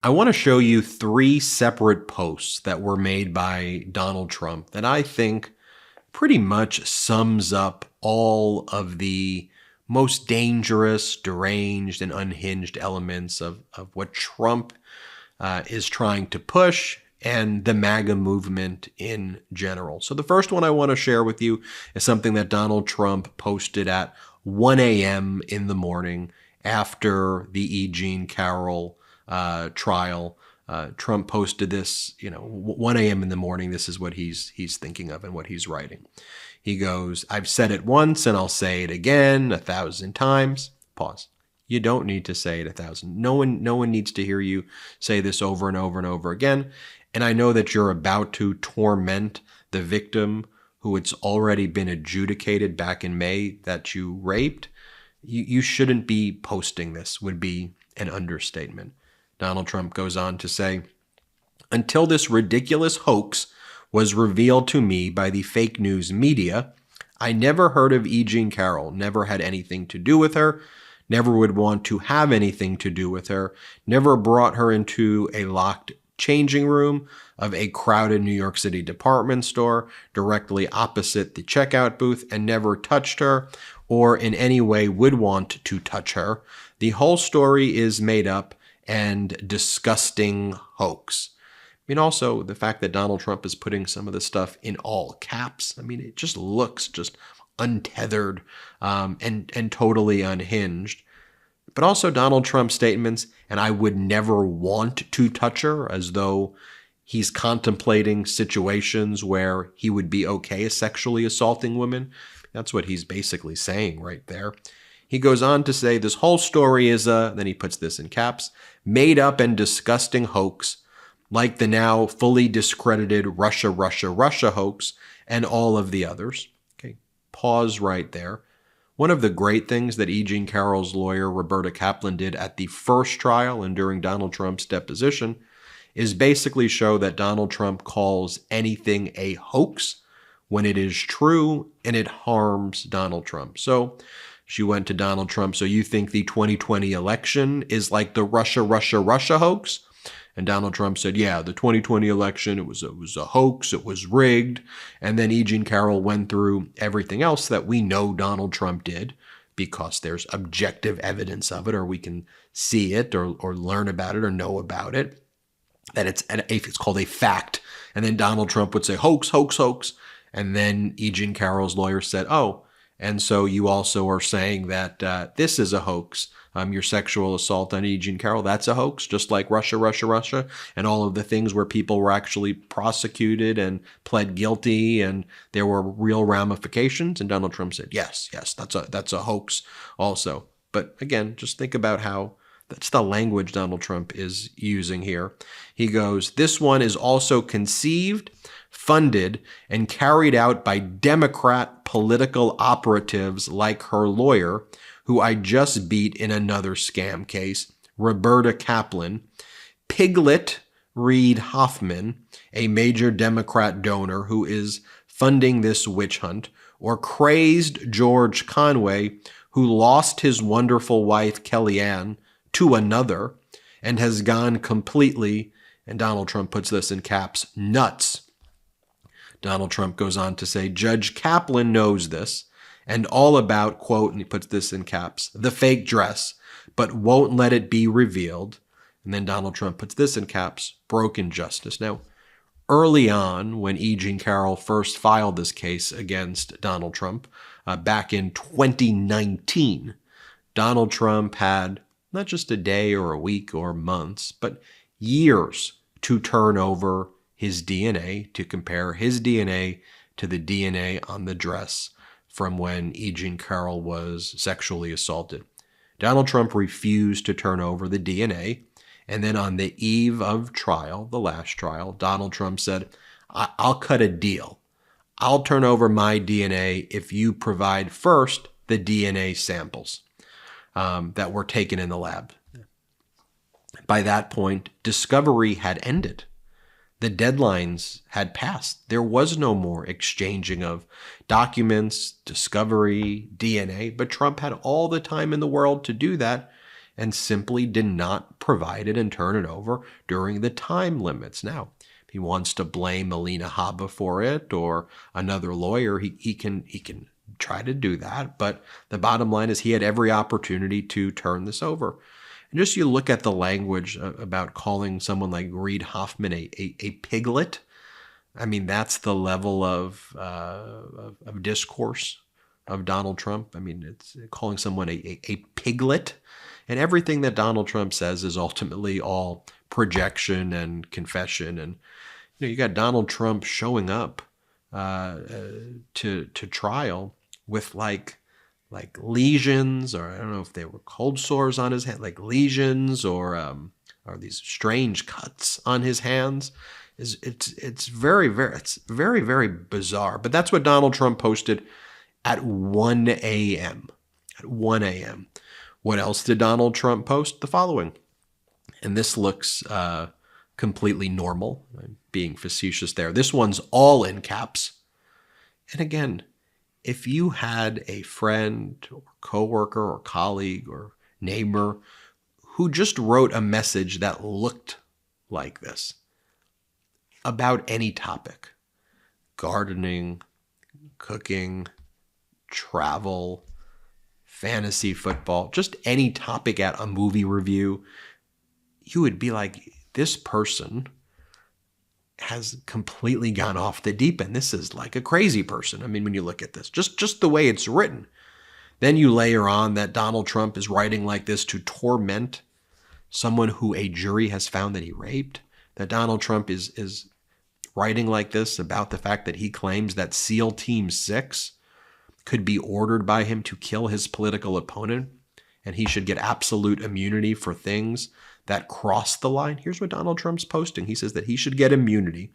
I want to show you three separate posts that were made by Donald Trump that I think pretty much sums up all of the most dangerous, deranged, and unhinged elements of what Trump is trying to push and the MAGA movement in general. So the first one I want to share with you is something that Donald Trump posted at 1 a.m. in the morning after the E. Jean Carroll trial. Trump posted this, 1 a.m. in the morning. This is what he's thinking of and what he's writing. He goes, "I've said it once and I'll say it again 1,000 times." Pause. You don't need to say it 1,000. No one needs to hear you say this over and over and over again. And I know that you're about to torment the victim who it's already been adjudicated back in May that you raped. You shouldn't be posting this, would be an understatement. Donald Trump goes on to say, "Until this ridiculous hoax was revealed to me by the fake news media, I never heard of E. Jean Carroll, never had anything to do with her, never would want to have anything to do with her, never brought her into a locked changing room of a crowded New York City department store directly opposite the checkout booth, and never touched her or in any way would want to touch her. The whole story is made up and disgusting hoax." I mean, also the fact that Donald Trump is putting some of this stuff in all caps. I mean, it just looks just untethered and totally unhinged. But also Donald Trump's statements, "and I would never want to touch her," as though he's contemplating situations where he would be okay sexually assaulting women. That's what he's basically saying right there. He goes on to say, "This whole story is then he puts this in caps, made up and disgusting hoax, like the now fully discredited Russia hoax and all of the others." Okay, pause right there. One of the great things that E. Jean Carroll's lawyer, Roberta Kaplan, did at the first trial and during Donald Trump's deposition is basically show that Donald Trump calls anything a hoax when it is true and it harms Donald Trump. So she went to Donald Trump, "So you think the 2020 election is like the Russia hoax?" And Donald Trump said, "Yeah, the 2020 election, it was a hoax, it was rigged." And then E. Jean Carroll went through everything else that we know Donald Trump did because there's objective evidence of it, or we can see it or learn about it or know about it, that it's called a fact. And then Donald Trump would say, "Hoax, hoax, hoax." And then E. Jean Carroll's lawyer said, "Oh, and so you also are saying that this is a hoax. Your sexual assault on E. Jean Carroll, that's a hoax, just like Russia, and all of the things where people were actually prosecuted and pled guilty and there were real ramifications." And Donald Trump said, yes, that's a hoax also. But again, just think about how that's the language Donald Trump is using here. He goes, "This one is also conceived, funded, and carried out by Democrat political operatives like her lawyer, who I just beat in another scam case, Roberta Kaplan, Piglet Reed Hoffman, a major Democrat donor who is funding this witch hunt, or crazed George Conway, who lost his wonderful wife Kellyanne to another and has gone completely," and Donald Trump puts this in caps, "nuts." Donald Trump goes on to say, "Judge Kaplan knows this and all about," quote, and he puts this in caps, "the fake dress, but won't let it be revealed." And then Donald Trump puts this in caps, "broken justice." Now, early on, when E. Jean Carroll first filed this case against Donald Trump back in 2019, Donald Trump had not just a day or a week or months, but years to turn over his DNA, to compare his DNA to the DNA on the dress from when E. Jean Carroll was sexually assaulted. Donald Trump refused to turn over the DNA, and then on the eve of trial, the last trial, Donald Trump said, "I'll cut a deal. I'll turn over my DNA if you provide first the DNA samples that were taken in the lab." By that point, discovery had ended. The deadlines had passed. There was no more exchanging of documents, discovery, DNA, but Trump had all the time in the world to do that. and simply did not provide it and turn it over during the time limits. Now, if he wants to blame Alina Habba for it or another lawyer, he can try to do that. But the bottom line is he had every opportunity to turn this over. And just you look at the language about calling someone like Reid Hoffman a piglet. I mean, that's the level of discourse of Donald Trump. I mean, it's calling someone a piglet. And everything that Donald Trump says is ultimately all projection and confession. And you got Donald Trump showing up to trial with like lesions, or I don't know if they were cold sores on his hand, like lesions or these strange cuts on his hands. It's very, very bizarre. But that's what Donald Trump posted at 1 a.m. At 1 a.m. What else did Donald Trump post? The following. And this looks completely normal. I'm being facetious there. This one's all in caps. And again, if you had a friend or coworker or colleague or neighbor who just wrote a message that looked like this about any topic, gardening, cooking, travel, fantasy football, just any topic at a movie review, you would be like, this person has completely gone off the deep end. This is like a crazy person. I mean, when you look at this, just the way it's written. Then you layer on that Donald Trump is writing like this to torment someone who a jury has found that he raped. That Donald Trump is writing like this about the fact that he claims that SEAL Team 6 could be ordered by him to kill his political opponent, and he should get absolute immunity for things that cross the line. Here's what Donald Trump's posting. He says that he should get immunity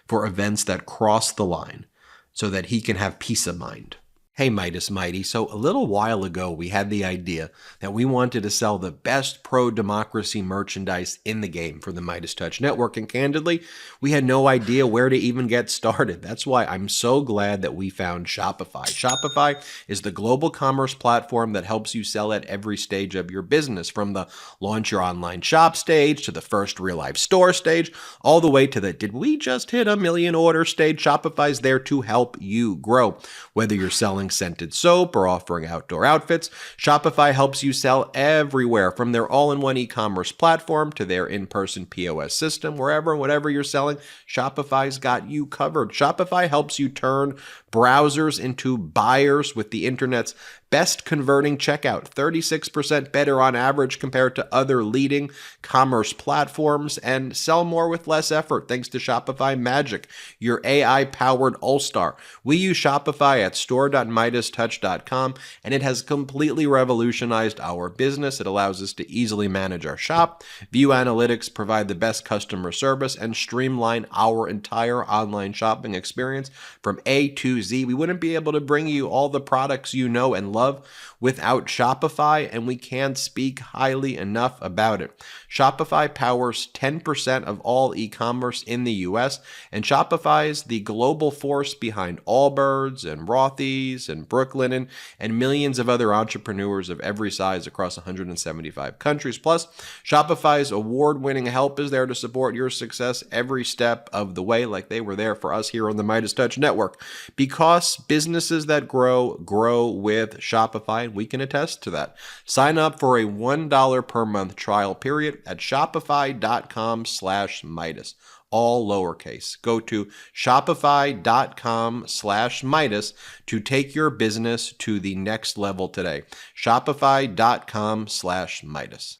for events that cross the line so that he can have peace of mind. Hey, Midas Mighty. So a little while ago, we had the idea that we wanted to sell the best pro-democracy merchandise in the game for the Midas Touch network. And candidly, we had no idea where to even get started. That's why I'm so glad that we found Shopify. Shopify is the global commerce platform that helps you sell at every stage of your business, from the launch your online shop stage to the first real life store stage, all the way to the did we just hit 1 million order stage. Shopify's there to help you grow. Whether you're selling scented soap or offering outdoor outfits, Shopify helps you sell everywhere, from their all-in-one e-commerce platform to their in-person POS system. Wherever and whatever you're selling, Shopify's got you covered. Shopify helps you turn browsers into buyers with the internet's best converting checkout, 36% better on average compared to other leading commerce platforms, and sell more with less effort thanks to Shopify Magic, your AI-powered all-star. We use Shopify at store.MeidasTouch.com, and it has completely revolutionized our business. It allows us to easily manage our shop, view analytics, provide the best customer service, and streamline our entire online shopping experience from A to Z. We wouldn't be able to bring you all the products you know and love without Shopify, and we can't speak highly enough about it. Shopify powers 10% of all e-commerce in the US, and Shopify is the global force behind Allbirds and Rothy's and Brooklinen and millions of other entrepreneurs of every size across 175 countries. Plus, Shopify's award-winning help is there to support your success every step of the way, like they were there for us here on the Midas Touch Network. Because businesses that grow with Shopify, and we can attest to that. Sign up for a $1 per month trial period at shopify.com/Midas, all lowercase. Go to shopify.com/Midas to take your business to the next level today. Shopify.com/Midas.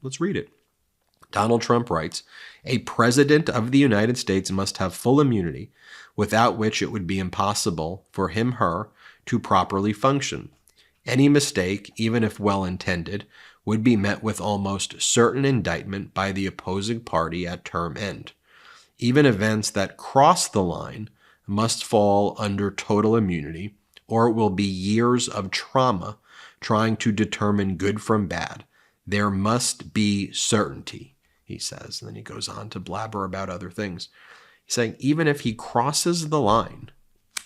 Let's read it. Donald Trump writes, "A president of the United States must have full immunity, without which it would be impossible for him/her to properly function. Any mistake, even if well-intended, would be met with almost certain indictment by the opposing party at term end. Even events that cross the line must fall under total immunity, or it will be years of trauma trying to determine good from bad. There must be certainty," he says. And then he goes on to blabber about other things. He's saying even if he crosses the line,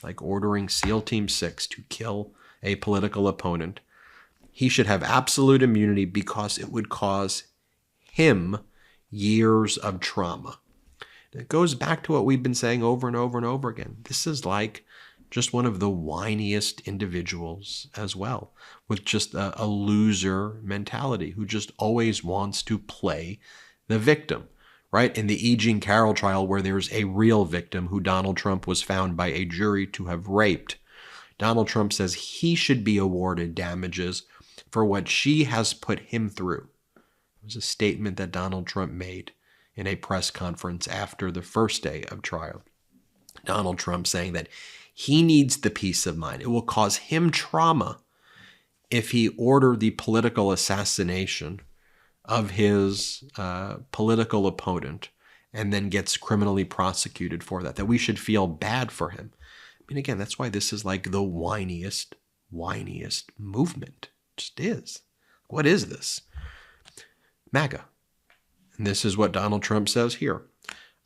like ordering SEAL Team 6 to kill a political opponent, He should have absolute immunity because it would cause him years of trauma. And it goes back to what we've been saying over and over and over again. This is like just one of the whiniest individuals as well, with just a loser mentality who just always wants to play the victim, right? In the E. Jean Carroll trial, where there's a real victim who Donald Trump was found by a jury to have raped, Donald Trump says he should be awarded damages for what she has put him through. It was a statement that Donald Trump made in a press conference after the first day of trial. Donald Trump saying that he needs the peace of mind. It will cause him trauma if he ordered the political assassination of his political opponent and then gets criminally prosecuted for that, that we should feel bad for him. I mean, again, that's why this is like the whiniest movement. It just is. What is this? MAGA. And this is what Donald Trump says here.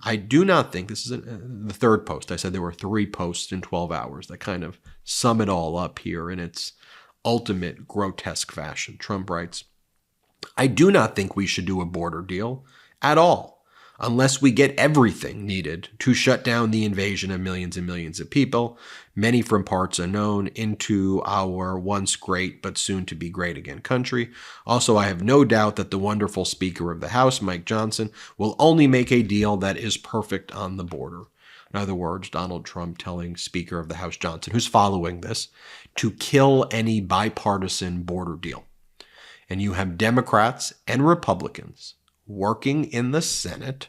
I do not think, this is the third post. I said there were 3 posts in 12 hours that kind of sum it all up here in its ultimate grotesque fashion. Trump writes, I do not think we should do a border deal at all, unless we get everything needed to shut down the invasion of millions and millions of people, many from parts unknown, into our once great but soon to be great again country. Also, I have no doubt that the wonderful Speaker of the House, Mike Johnson, will only make a deal that is perfect on the border. In other words, Donald Trump telling Speaker of the House Johnson, who's following this, to kill any bipartisan border deal. And you have Democrats and Republicans working in the Senate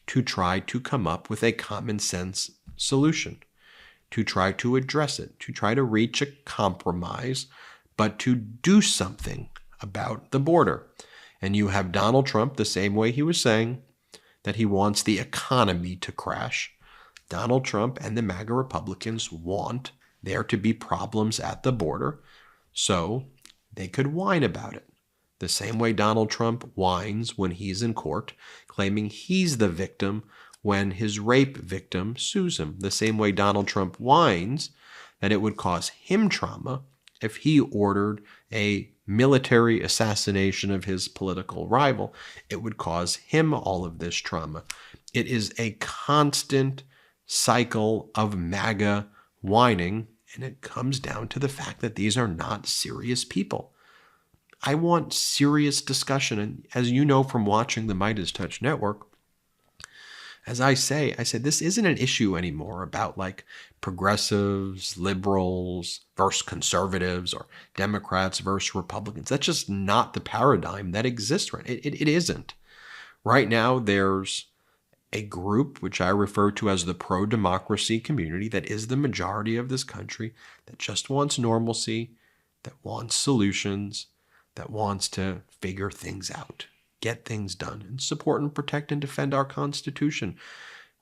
to try to come up with a common sense solution, to try to address it, to try to reach a compromise, but to do something about the border. And you have Donald Trump, the same way he was saying that he wants the economy to crash. Donald Trump and the MAGA Republicans want there to be problems at the border so they could whine about it. The same way Donald Trump whines when he's in court, claiming he's the victim when his rape victim sues him. The same way Donald Trump whines that it would cause him trauma if he ordered a military assassination of his political rival. It would cause him all of this trauma. It is a constant cycle of MAGA whining, and it comes down to the fact that these are not serious people. I want serious discussion. And as you know from watching the Midas Touch network, as I said, this isn't an issue anymore about like progressives, liberals versus conservatives or Democrats versus Republicans. That's just not the paradigm that exists right now. It isn't. Right now, there's a group which I refer to as the pro-democracy community that is the majority of this country that just wants normalcy, that wants solutions, that wants to figure things out, get things done, and support and protect and defend our Constitution.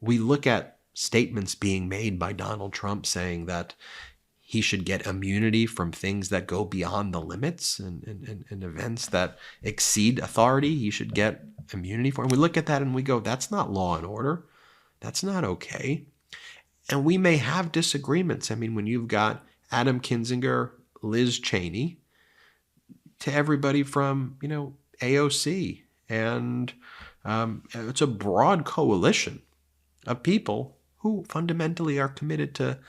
We look at statements being made by Donald Trump saying that he should get immunity from things that go beyond the limits and events that exceed authority. He should get immunity for. And we look at that and we go, that's not law and order. That's not okay. And we may have disagreements. I mean, when you've got Adam Kinzinger, Liz Cheney, to everybody from, AOC. And it's a broad coalition of people who fundamentally are committed to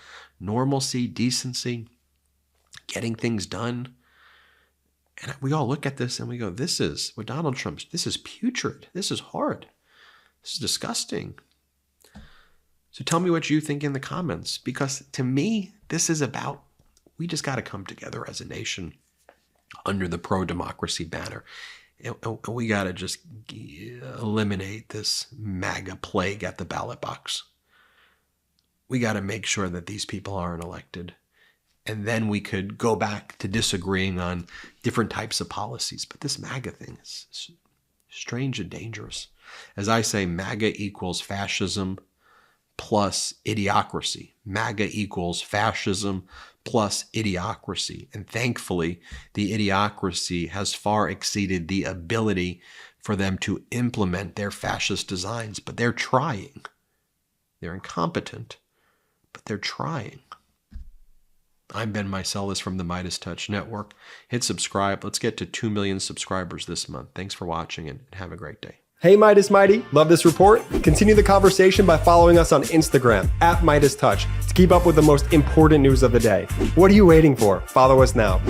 normalcy, decency, getting things done. And we all look at this and we go, this is putrid. This is horrid. This is disgusting. So tell me what you think in the comments, because to me, this is about, we just got to come together as a nation under the pro-democracy banner. And we got to just eliminate this MAGA plague at the ballot box. We got to make sure that these people aren't elected. And then we could go back to disagreeing on different types of policies. But this MAGA thing is strange and dangerous. As I say, MAGA equals fascism plus idiocracy. MAGA equals fascism plus idiocracy. And thankfully, the idiocracy has far exceeded the ability for them to implement their fascist designs. But they're trying. They're incompetent, but they're trying. I'm Ben Meiselas from the Midas Touch Network. Hit subscribe. Let's get to 2 million subscribers this month. Thanks for watching and have a great day. Hey Midas Mighty, love this report? Continue the conversation by following us on Instagram @MeidasTouch to keep up with the most important news of the day. What are you waiting for? Follow us now.